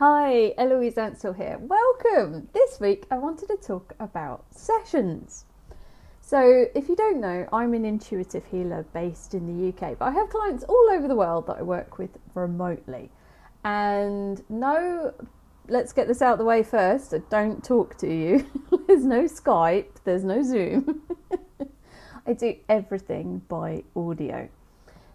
Hi, Eloise Ansell here. Welcome! This week I wanted to talk about sessions. So, if you don't know, I'm an intuitive healer based in the UK, but I have clients all over the world that I work with remotely. And no, let's get this out of the way first, I don't talk to you. There's no Skype, there's no Zoom. I do everything by audio.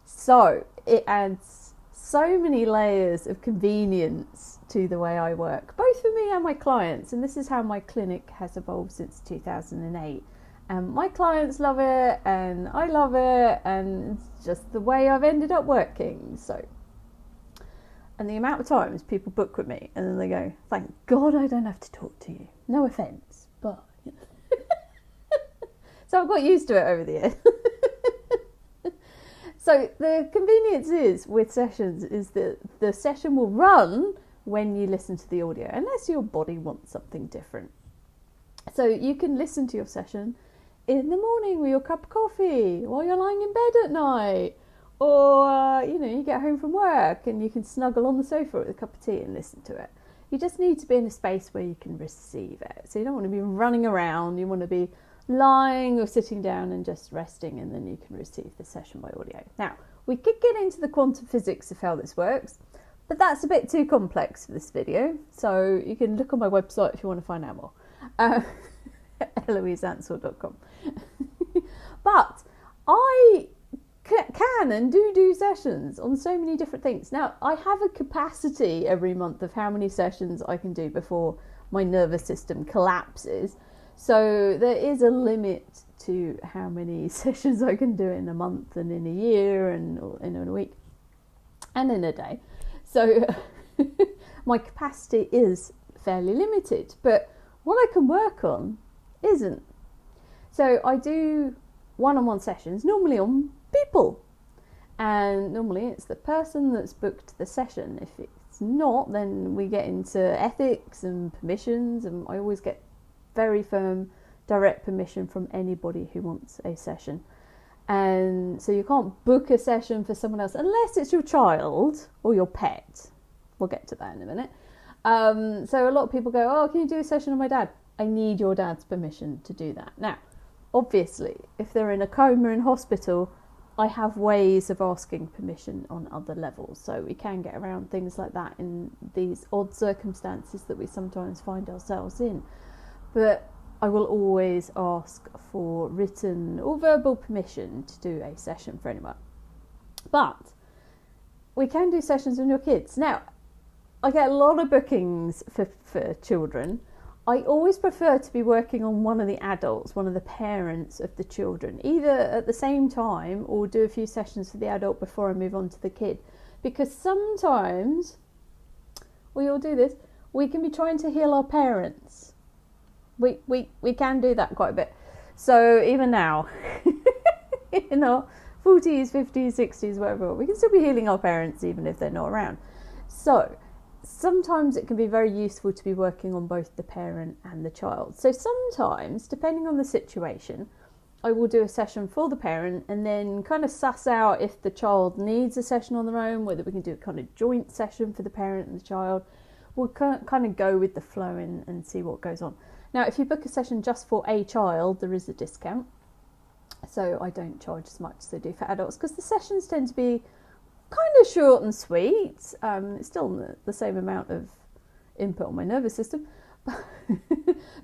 So, it adds so many layers of convenience to the way I work, both for me and my clients, and this is how my clinic has evolved since 2008. And my clients love it, and I love it, and it's just the way I've ended up working. So, and the amount of times people book with me, and then they go, "Thank God I don't have to talk to you." No offence, but so I've got used to it over the years. So the convenience is with sessions is that the session will run when you listen to the audio, unless your body wants something different. So you can listen to your session in the morning with your cup of coffee, while you're lying in bed at night, or you get home from work and you can snuggle on the sofa with a cup of tea and listen to it. You just need to be in a space where you can receive it. So you don't want to be running around, you want to be lying or sitting down and just resting, and then you can receive the session by audio. Now, we could get into the quantum physics of how this works, but that's a bit too complex for this video, so you can look on my website if you want to find out more. Eloiseansell.com. But I can and do sessions on so many different things. Now, I have a capacity every month of how many sessions I can do before my nervous system collapses. So there is a limit to how many sessions I can do in a month and in a year and in a week and in a day. So my capacity is fairly limited, but what I can work on isn't. So I do one-on-one sessions, normally on people. And normally it's the person that's booked the session. If it's not, then we get into ethics and permissions, and I always get very firm direct permission from anybody who wants a session. And so you can't book a session for someone else unless it's your child or your pet. We'll get to that in a minute. So a lot of people go, "Oh, can you do a session on my dad?" I need your dad's permission to do that. Now, obviously, if they're in a coma in hospital, I have ways of asking permission on other levels, so we can get around things like that in these odd circumstances that we sometimes find ourselves in. But I will always ask for written or verbal permission to do a session for anyone. But we can do sessions on your kids. Now, I get a lot of bookings for children. I always prefer to be working on one of the adults, one of the parents of the children, either at the same time or do a few sessions for the adult before I move on to the kid. Because sometimes, we all do this, we can be trying to heal our parents. We can do that quite a bit. So even now, in our 40s, 50s, 60s, whatever, we can still be healing our parents even if they're not around. So sometimes it can be very useful to be working on both the parent and the child. So sometimes, depending on the situation, I will do a session for the parent and then kind of suss out if the child needs a session on their own, whether we can do a kind of joint session for the parent and the child. We'll kind of go with the flow and see what goes on. Now, if you book a session just for a child, there is a discount. So I don't charge as much as I do for adults, because the sessions tend to be kind of short and sweet. It's still the same amount of input on my nervous system.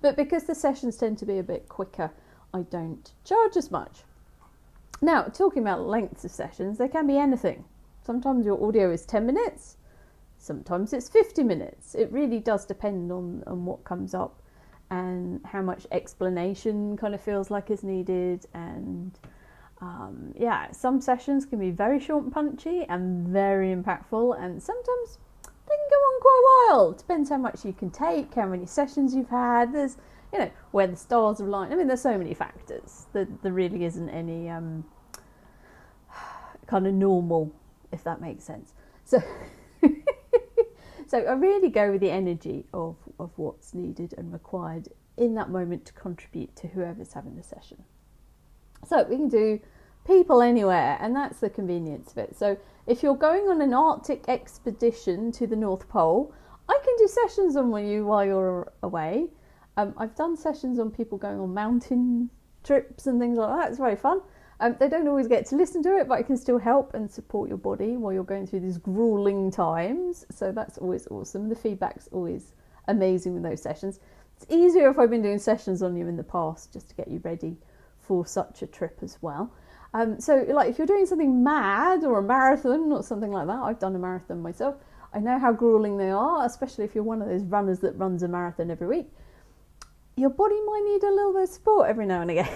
But because the sessions tend to be a bit quicker, I don't charge as much. Now, talking about lengths of sessions, they can be anything. Sometimes your audio is 10 minutes. Sometimes it's 50 minutes. It really does depend on what comes up and how much explanation kind of feels like is needed. And some sessions can be very short and punchy and very impactful, and sometimes they can go on quite a while. Depends how much you can take, how many sessions you've had. There's, where the stars are aligned. I mean, there's so many factors. There really isn't any kind of normal, if that makes sense. So So I really go with the energy of what's needed and required in that moment to contribute to whoever's having the session. So we can do people anywhere, and that's the convenience of it. So if you're going on an Arctic expedition to the North Pole, I can do sessions on you while you're away. I've done sessions on people going on mountain trips and things like that. It's very fun. They don't always get to listen to it, but I can still help and support your body while you're going through these grueling times. So that's always awesome. The feedback's always amazing with those sessions. It's easier if I've been doing sessions on you in the past just to get you ready for such a trip as well. So like if you're doing something mad or a marathon or something like that, I've done a marathon myself. I know how grueling they are, especially if you're one of those runners that runs a marathon every week. Your body might need a little bit of support every now and again.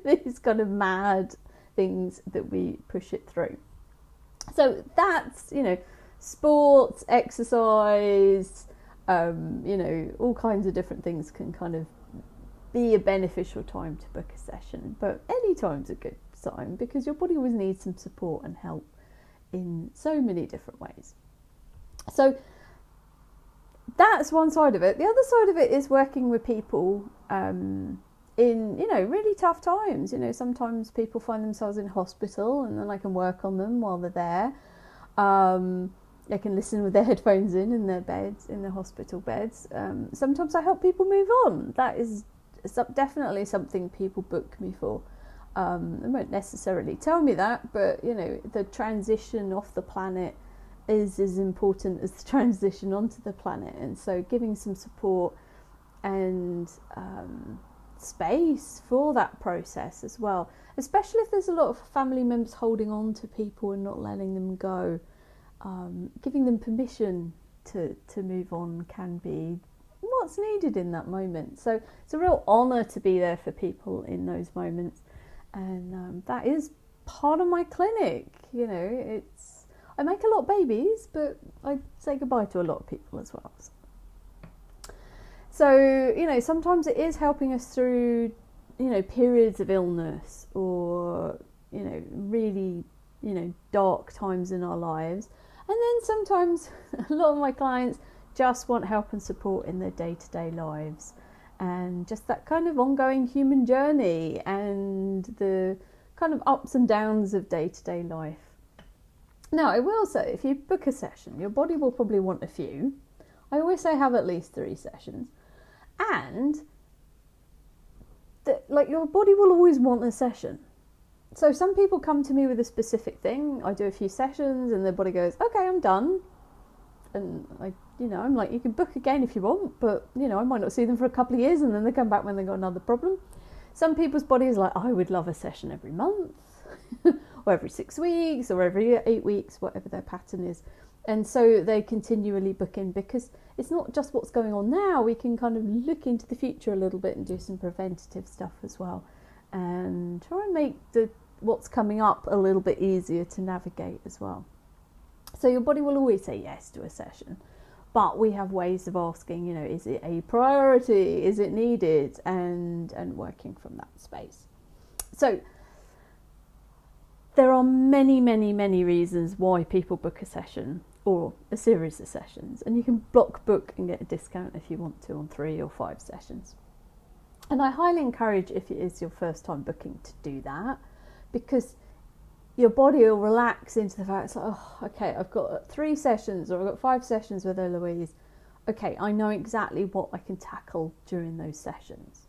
These kind of mad things that we push it through. So that's, sports, exercise, all kinds of different things can kind of be a beneficial time to book a session. But any time's a good time because your body always needs some support and help in so many different ways. So that's one side of it. The other side of it is working with people in really tough times. Sometimes people find themselves in hospital and then I can work on them while they're there. They can listen with their headphones in their beds, in their hospital beds. Sometimes I help people move on. That is definitely something people book me for. They won't necessarily tell me that, but the transition off the planet is as important as the transition onto the planet, and so giving some support and space for that process as well, especially if there's a lot of family members holding on to people and not letting them go. Giving them permission to move on can be what's needed in that moment. So it's a real honour to be there for people in those moments, and that is part of my clinic. I make a lot of babies, but I say goodbye to a lot of people as well. So, sometimes it is helping us through, periods of illness or, really, dark times in our lives. And then sometimes a lot of my clients just want help and support in their day-to-day lives and just that kind of ongoing human journey and the kind of ups and downs of day-to-day life. Now, I will say, if you book a session, your body will probably want a few. I always say have at least 3 sessions. And your body will always want a session. So some people come to me with a specific thing. I do a few sessions and their body goes, okay, I'm done. And I'm like, you can book again if you want, but I might not see them for a couple of years and then they come back when they've got another problem. Some people's body is like, I would love a session every month or every 6 weeks or every 8 weeks, whatever their pattern is. And so they continually book in because it's not just what's going on now. We can kind of look into the future a little bit and do some preventative stuff as well and try and make what's coming up a little bit easier to navigate as well. So your body will always say yes to a session, but we have ways of asking, is it a priority? Is it needed? And working from that space. So there are many, many, many reasons why people book a session or a series of sessions, and you can block book and get a discount if you want to on 3 or 5 sessions. And I highly encourage, if it is your first time booking, to do that, because your body will relax into the fact, it's like, oh, okay, I've got 3 sessions or I've got 5 sessions with Eloise. Okay, I know exactly what I can tackle during those sessions.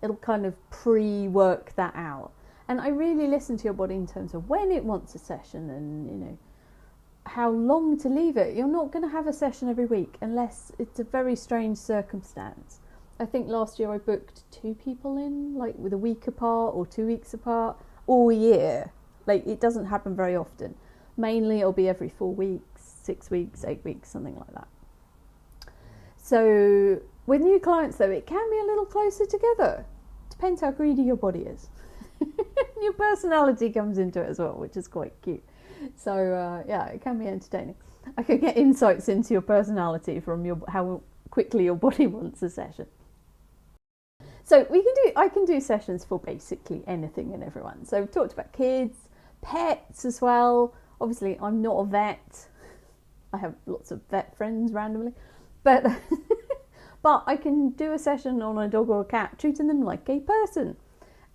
It'll kind of pre-work that out. And I really listen to your body in terms of when it wants a session and, how long to leave it. You're not going to have a session every week unless it's a very strange circumstance. I think last year I booked 2 people in, like with a week apart or 2 weeks apart all year. Like, it doesn't happen very often. Mainly it'll be every 4 weeks, 6 weeks, 8 weeks, something like that. So with new clients though, it can be a little closer together. Depends how greedy your body is. Your personality comes into it as well, which is quite cute. So it can be entertaining. I can get insights into your personality from how quickly your body wants a session. So I can do sessions for basically anything and everyone. So we've talked about kids, pets as well. Obviously, I'm not a vet. I have lots of vet friends randomly, but but I can do a session on a dog or a cat, treating them like a person.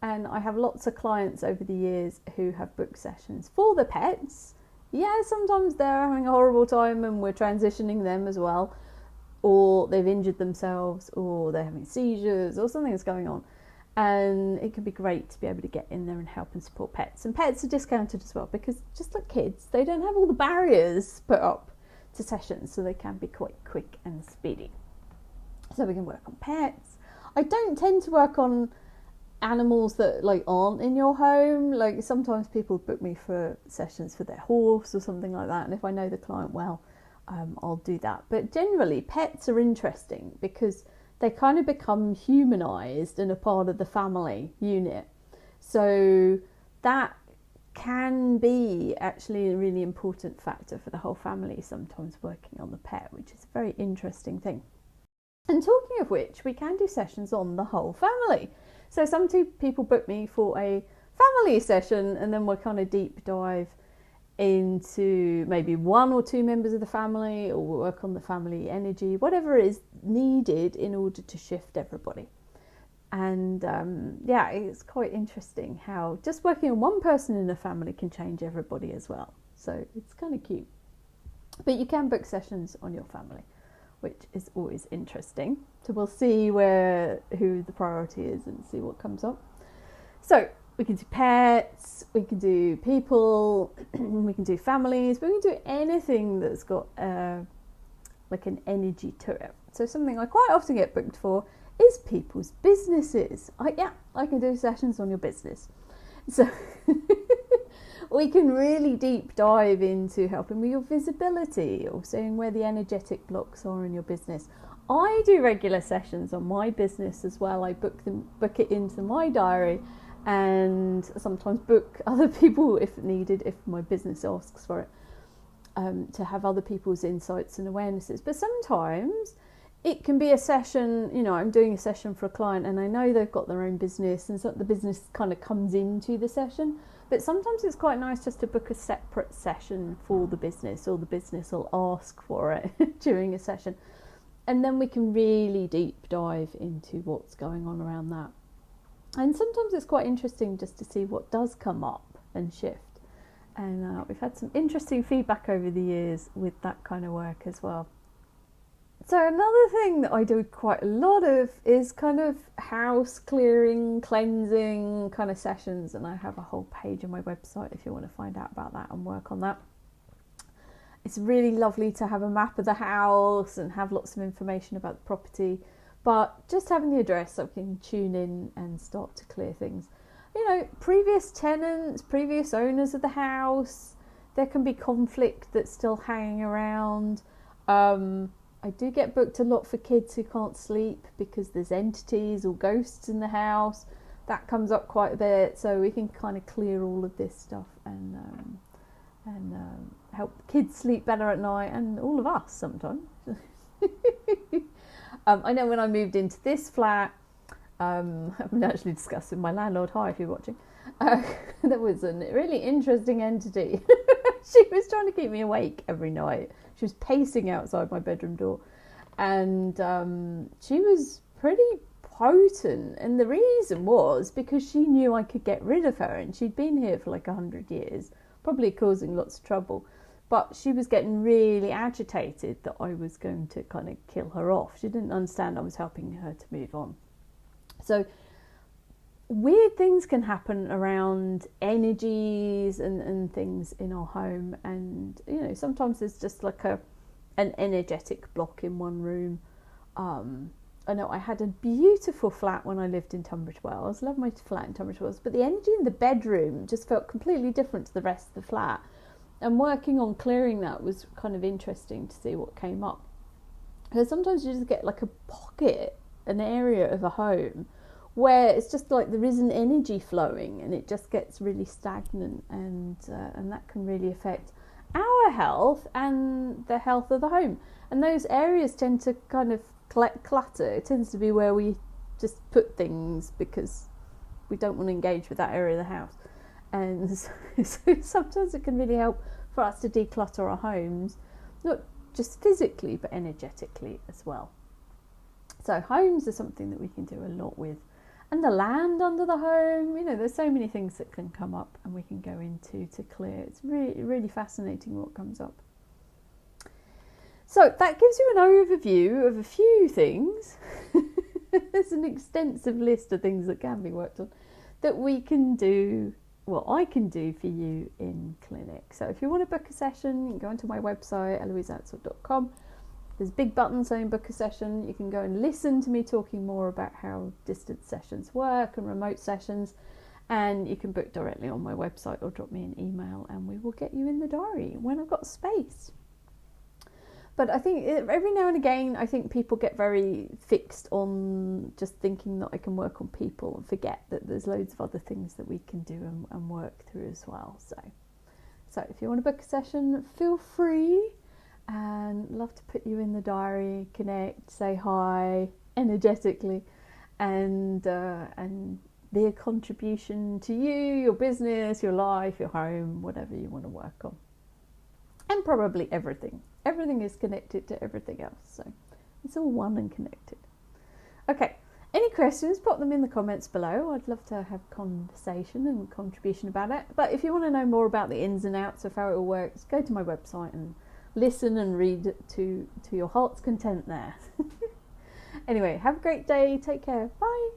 And I have lots of clients over the years who have booked sessions for the pets Yeah, sometimes they're having a horrible time and we're transitioning them as well, or they've injured themselves, or they're having seizures, or something is going on. And it can be great to be able to get in there and help and support pets. And pets are discounted as well because, just like kids, they don't have all the barriers put up to sessions, so they can be quite quick and speedy. So we can work on pets. I don't tend to work on animals that like aren't in your home. Like sometimes people book me for sessions for their horse or something like that, and if I know the client well, I'll do that. But generally pets are interesting because they kind of become humanized and a part of the family unit, so that can be actually a really important factor for the whole family, sometimes working on the pet, which is a very interesting thing. And talking of which, we can do sessions on the whole family. So some people book me for a family session, and then we'll kind of deep dive into maybe one or two members of the family, or we'll work on the family energy, whatever is needed in order to shift everybody. And yeah, it's quite interesting how just working on one person in a family can change everybody as well. So it's kind of cute. But you can book sessions on your family, which is always interesting. So we'll see who the priority is and see what comes up. So we can do pets, we can do people, we can do families, we can do anything that's got like an energy to it. So something I quite often get booked for is people's businesses. I can do sessions on your business. So we can really deep dive into helping with your visibility or seeing where the energetic blocks are in your business. I do regular sessions on my business as well. I book it into my diary, and sometimes book other people if needed, if my business asks for it, to have other people's insights and awarenesses. But sometimes it can be a session, I'm doing a session for a client and I know they've got their own business, and so the business kind of comes into the session. But sometimes it's quite nice just to book a separate session for the business, or the business will ask for it during a session. And then we can really deep dive into what's going on around that. And sometimes it's quite interesting just to see what does come up and shift. And we've had some interesting feedback over the years with that kind of work as well. So another thing that I do quite a lot of is kind of house clearing, cleansing kind of sessions, and I have a whole page on my website if you want to find out about that and work on that. It's really lovely to have a map of the house and have lots of information about the property, but just having the address so we can tune in and start to clear things. Previous tenants, previous owners of the house, there can be conflict that's still hanging around. I do get booked a lot for kids who can't sleep because there's entities or ghosts in the house. That comes up quite a bit, so we can kind of clear all of this stuff and help kids sleep better at night, and all of us sometimes. I know when I moved into this flat, I've been actually discussing with my landlord, hi if you're watching, there was a really interesting entity. She was trying to keep me awake every night. She was pacing outside my bedroom door, and she was pretty potent, and the reason was because she knew I could get rid of her, and she'd been here for like 100 years, probably causing lots of trouble, but she was getting really agitated that I was going to kind of kill her off. She didn't understand I was helping her to move on. So weird things can happen around energies and things in our home, and sometimes there's just like an energetic block in one room. I know I had a beautiful flat when I lived in Tunbridge Wells. I love my flat in Tunbridge Wells, but the energy in the bedroom just felt completely different to the rest of the flat, and working on clearing that was kind of interesting to see what came up, because sometimes you just get like a pocket, an area of a home where it's just like there isn't energy flowing, and it just gets really stagnant, and that can really affect our health and the health of the home. And those areas tend to kind of collect clutter. It tends to be where we just put things because we don't want to engage with that area of the house, and so sometimes it can really help for us to declutter our homes, not just physically but energetically as well. So homes are something that we can do a lot with. and the land under the home. You know, there's so many things that can come up and we can go into to clear. It's really, really fascinating what comes up. So that gives you an overview of a few things. There's an extensive list of things that can be worked on that we can do, well, I can do for you in clinic. So if you want to book a session, you can go onto my website, eloiseansell.com. There's a big button saying book a session. You can go and listen to me talking more about how distance sessions work and remote sessions. And you can book directly on my website or drop me an email and we will get you in the diary when I've got space. But I think every now and again, I think people get very fixed on just thinking that I can work on people and forget that there's loads of other things that we can do and work through as well. So if you want to book a session, feel free, and love to put you in the diary, connect, say hi energetically, and be a contribution to you, your business, your life, your home, whatever you want to work on. And probably everything. Everything is connected to everything else, so it's all one and connected. Okay, any questions, pop them in the comments below. I'd love to have conversation and contribution about it. But if you want to know more about the ins and outs of how it all works, go to my website and listen and read to your heart's content there. Anyway, have a great day. Take care. Bye.